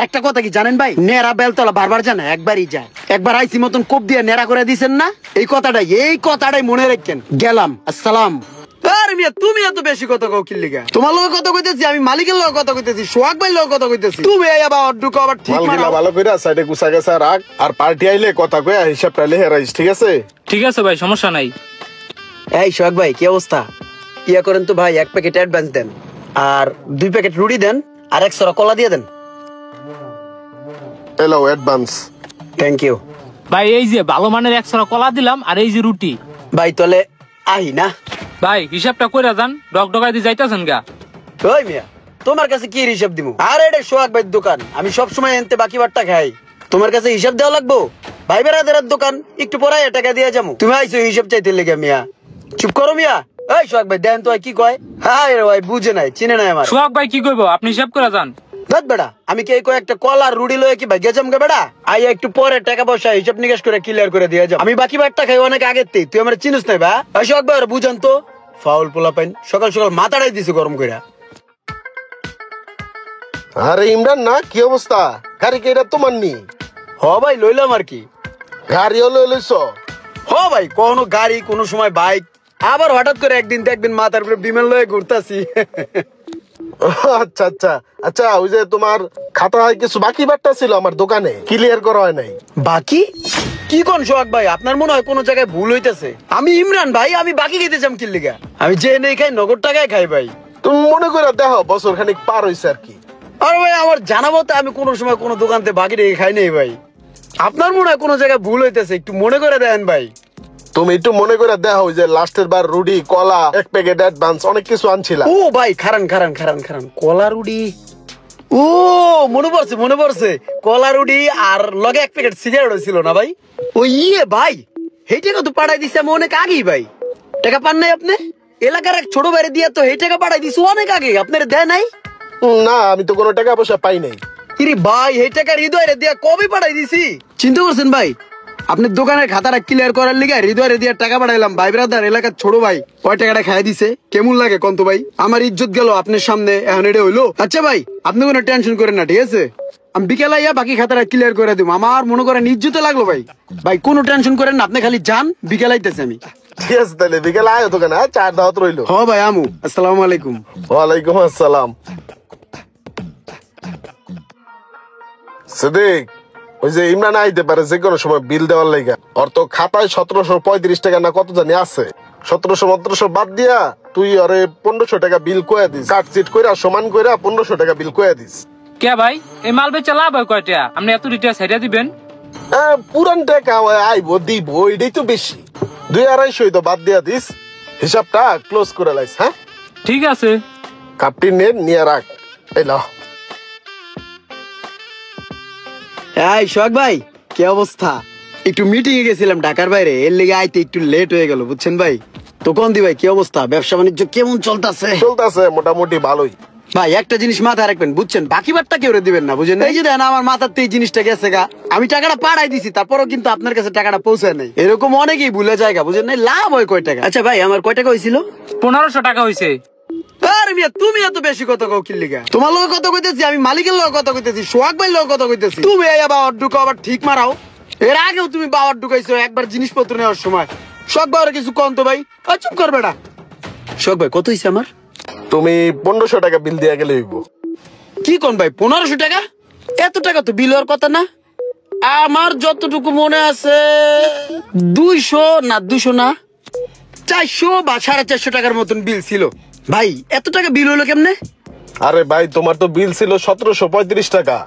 আরেকটা কথা কি জানেন ভাই, নেড়া বেলতলা বারবার জানা একবারই যায়। একবার আইসি মতন কোপ দিয়ে নেড়া করে দিছেন না, এই কথাটাই মনে রাখেন। গেলাম, আসসালাম। আরে মিয়া তুমি এত বেশি কথা কও কি লিগা? তোমার লগে কথা কইতেছি, আমি মালিকের লগে কথা কইতেছি, সোহাগ ভাই লগে কথা কইতেছি। তুমি এই আবার অড্ডুকো আবার ঠিক মারা ভালো কইরা সাইডে গুছা গেছে রাখ, আর পার্টি আইলে কথা কইয়া হিসাবটা লিখে রাখিস, ঠিক আছে? ঠিক আছে ভাই, সমস্যা নাই। এই সোহাগ ভাই কি অবস্থা? ইয়া করেন তো ভাই, 1 প্যাকেট অ্যাডভান্স দেন, আর 2 প্যাকেট রুটি দেন, আর 1 সরা কলা দিয়ে দেন। এলো অ্যাডভান্স। থ্যাংক ইউ ভাই এই যে ভালো মানের 1 সরা কলা দিলাম, আর এই যে রুটি। ভাই তাহলে আহি না ভাই হিসাবটা কইরা যান, ডকডকাই দিয়ে যাইতাছেন গা। ওই মিয়া তোমার কাছে কি হিসাব দিমু? আরে এটা সোহাগ ভাইয়ের দোকান, আমি সব সময় এনতে বাকি বারটা খাই। তোমার কাছে হিসাব দেওয়া লাগবো? ভাই বেড়াদের দোকান, একটু পরাই টাকা দিয়ে যাবো। তুমি আইসো হিসাব চাইতে লেগে মিয়া। চুপ করো মিয়া। এই সোহাগ ভাই দেন তো কি কয়? হ্যাঁ রে ভাই বুঝে নাই, চিনে নাই আমার। সোহাগ ভাই কি কইবো, আপনি হিসাব করে যান। দেখ বেড়া, আমি কি কয়েকটা কলা আর রুটি লয়ে কি ভাই গেছাম গে বেড়া? আই একটু পরে টাকা পয়সা হিসাব নিকাশ করে ক্লিয়ার করে দিয়ে যাবো। আমি বাকি বারটা খাই অনেক আগের থেকে, তুই আমার চিনিস নাই বা? সোহাগ ভাই বুঝান তো, ফাউল পোলা পাইন, সকাল সকাল মাথাটাই দিছে গরম কইরা। আরে ইমরান না, কি অবস্থা? গাড়ি কি এটা তোমার নি? হ ভাই লইলাম আর কি। গাড়িও লইছ? হ ভাই, কোনো গাড়ি, কোনো সময় বাইক, আবার হঠাৎ করে একদিন দেখবেন মাথার উপরে বিমান লয়ে ঘুরতাছি। আচ্ছা আচ্ছা আচ্ছা, ওই যে তোমার খাতায় কিছু বাকি বাট্টা ছিল আমার দোকানে, ক্লিয়ার করা হয় নাই। বাকি কি কোন সোহাগ ভাই? আপনার মনে হয় কোনো জায়গায় ভুল হইতেছে। আমি ইমরান ভাই, আমি বাকি খেতে চাম কি লিগা? আমি যে নেই খাই, নগদ টাকায় খাই ভাই। তুমি মনে করে দেখো, বছর খানিক পার হইছে আর কি। আর ভাই আমার জানা মতে আমি কোনো সময় কোনো দোকানতে বাকি রেখে খাই নাই ভাই। আপনার মনে হয় কোনো জায়গায় ভুল হইতেছে, একটু মনে করে দেন ভাই। তুমি একটু মনে করে দেখো, যে লাস্টের বার রুটি, কলা, 1 প্যাকেট অ্যাডভান্স, অনেক কিছু আনছিলাম। ও ভাই খারান কলা রুটি। ও মনে পড়ছে কলা রুটি আর লগে 1 প্যাকেট সিগারেট ছিল না ভাই? ও ইয়ে ভাই, এই টাকা তো পাঠাই দিছে আমি অনেক আগেই ভাই। টাকা পান নাই আপনি? এলাকার এক ছোট বাইরে দিয়া তো এই টাকা পাঠাই দিছি অনেক আগে, আপনার দেয় নাই? না, আমি তো কোনো টাকা পয়সা পাই নাই। ইরে ভাই, এই টাকা হৃদয় দিয়া কবে পাঠাই দিছি? চিন্তা করছেন ভাই, আপনার দোকানের খাতাটা ক্লিয়ার করার লিগে হৃদয় দিয়ে টাকা পাঠাইলাম। ভাই ব্রাদার, এলাকার ছোট ভাই ওই টাকাটা খাই দিছে, কেমন লাগে কন্ত ভাই? আমার ইজ্জত গেল আপনার সামনে, এখন এটা হইলো? আচ্ছা ভাই আপনি কোনো টেনশন করেন না, ঠিক আছে? আমি বিকেলে আইয়া বাকি খাতাটা ক্লিয়ার করে দিব। আমার মনে করেন ইজ্জতে লাগলো ভাই। ভাই কোনো টেনশন করেন না, আপনি খালি যান, বিকেলে আইতেছি আমি। ঠিক আছে, তাহলে বিকেলে আয় দোকানে, চার দাওয়াত রইলো। হ ভাই আমু, আসসালামু আলাইকুম। ওয়ালাইকুম আসসালাম। সিদ্দিক, ওই যে ইমরান আইতে পারে যে কোনো সময় বিল দেওয়ার লাইগা। ওর তো খাতায় 1735 টাকা না কত জানি আছে। 1700 বাদ দিয়া তুই আরে 1500 টাকা বিল কইয়া দিস, কাটচিট কইরা সমান কইরা 1500 টাকা বিল কইয়া দিস। কে ভাই এই মাল বেচা লাভ হয় কয়টা? আপনি এত রিটা ছাইড়া দিবেন? পুরান টাকা আইবো দিব, এটাই তো বেশি। 200-250 তো বাদ দিয়া দিস, হিসাবটা ক্লোজ করে লাইস। হ্যাঁ ঠিক আছে। কাপটি নিয়ে রাখ। এই ল। এই সোহাগ ভাই কি অবস্থা? একটু মিটিং এ গেছিলাম ঢাকার বাইরে, এর লেগে আইতে একটু লেট হয়ে গেল বুঝছেন ভাই। তো কোন দি ভাই কি অবস্থা, ব্যবসা বাণিজ্য কেমন চলতেছে? চলতেছে মোটামুটি ভালোই। ভাই একটা জিনিস মাথায় রাখবেন বুঝছেন, বাকি বারটা কেউ দিবেন না বুঝেন। এই যে দেন আমার মাথার এই জিনিসটা গেছে গা, আমি টাকাটা পাঠাই দিছি, তারপরও কিন্তু আপনার কাছে টাকাটা পৌঁছায় নাই। এরকম অনেকেই ভুলে জায়গা বুঝেন নাই, লাভ হয় কয় টাকা? আচ্ছা ভাই আমার কয় টাকা হয়েছিল? 1500 টাকা হইছে। আরে মিয়া তুমি এত বেশি কথা কও কি লিগা? তোমার লগে কথা কইতেছি, আমি মালিকের লগে কথা কইতেছি, সোহাগ ভাইয়ের লগে কথা কইতেছি। তুমি এই বাবার ঢুকো আবার ঠিক মারাও। এর আগেও তুমি বাবার ঢুকাইছো একবার জিনিসপত্র নেওয়ার সময়। সোহাগ ভাই কিছু কন তো ভাই। চুপ কর বেটা। সোহাগ ভাই কত হইছে আমার? তুমি 1500 টাকা বিল দিয়া গেলে হইব। কি কোন ভাই 1500 টাকা? এত টাকা তো বিল হওয়ার কথা না। আমার যতটুকু মনে আছে 200 না 400 বা 450 টাকার মতন বিল ছিল। ভাই এত টাকা বিল হলো কেমনে? আরে ভাই তোমার তো বিল ছিল 1735 টাকা।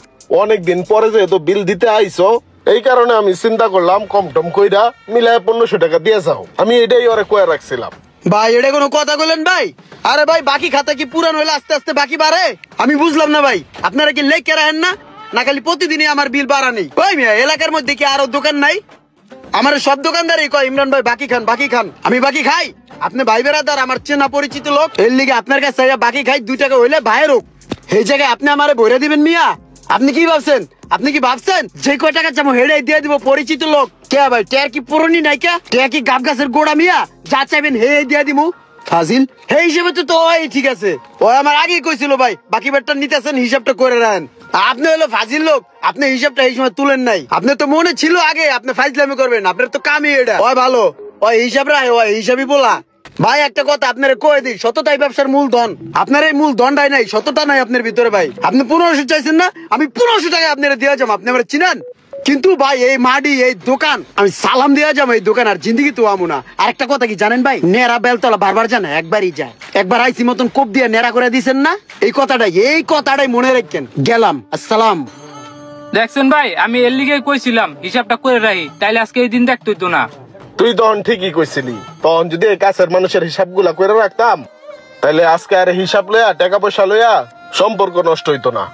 অনেকদিন পরে যেহেতু বিল দিতে আইছো, এই কারণে আমি চিন্তা করলাম কম টম কইরা মিলায় 1500 টাকা দিয়ে যাও। আমি এটাই ওরে কয়ে রাখছিলাম। ভাই এটা কোনো কথা বললেন ভাই? আরে ভাই বাকি খাতা কি পুরান হইলে আস্তে আস্তে বাকি বাড়ে? আমি বুঝলাম না ভাই, আপনারা কি লেখকে রাখেন না, না খালি প্রতিদিনই আমার বিল বাড়ানি? ওই মিয়া এলাকার মধ্যে কি আরো দোকান নাই? আমার সব দোকানদারই কয় ইমরান ভাই বাকি খান বাকি খান। আমি বাকি খাই? আপনি ভাই বেড়াদার, আমার চেনা পরিচিত লোক, এর লিগে আপনার কাছে বাকি খাই 2 টাকা হইলে ভাইয়ের হোক, এই জায়গায় আপনি আমারে ভরে দিবেন মিয়া? আপনি কি ভাবছেন? আপনি কি ভাবছেন যে কয় টাকা চামো হেডে দিয়ে দিব পরিচিত লোক? কে ভাই টেয়া কি পুরনি নাই কে? টেয়া কি গাব গাছের গোড়া মিয়া? যা চাইবেন হে দিয়ে দিমু। ফাজিল এই হিসেবে তো ওই ঠিক আছে, ও আমার আগেই কইছিল ভাই বাকি বেটটা নিতেছেন হিসাবটা করে রাখেন। আপনি হলো ফাজিল লোক, আপনি হিসাবটা এই সময় তুলেন নাই। আপনি তো মনে ছিল আগে আপনি ফাইজলামি করবেন, আপনার তো কামই এটা। ওই ভালো, ওই হিসাব রায়, ওই হিসাবই বলা। ভাই একটা কথা আপনারা কয়ে দিই, সততাই ব্যবসার মূলধন। আপনার এই মূলধনটাই নাই, সততা নাই আপনার ভিতরে ভাই। আপনি 1500 চাইছেন না, আমি 1500 টাকা আপনারা দিয়ে যাবো, আপনি আমার চিনেন। কিন্তু ভাই এই মাডি এই দোকান আমি সালাম দেওয়া যাবো, এই দোকান আর জিন্দিগি তো আমু না। আর একটা কথা কি জানেন ভাই, নেড়া বেলতলা বারবার জানে, একবারই যায়। একবার আইসি মতন কোপ দিয়ে নেড়া করে দিছেন না, এই কথাটাই মনে রাখেন। গেলাম, আসসালাম। দেখছেন ভাই, আমি এর লিগে কইছিলাম হিসাবটা করে রাখি, তাইলে আজকে এই দিন দেখতে হইতো না। তুই তখন ঠিকই কইছিলি, তখন যদি এই কাছের মানুষের হিসাবগুলা করে রাখতাম, তাহলে আজকে আর হিসাব লইয়া টাকা পয়সা লইয়া সম্পর্ক নষ্ট হইতো না।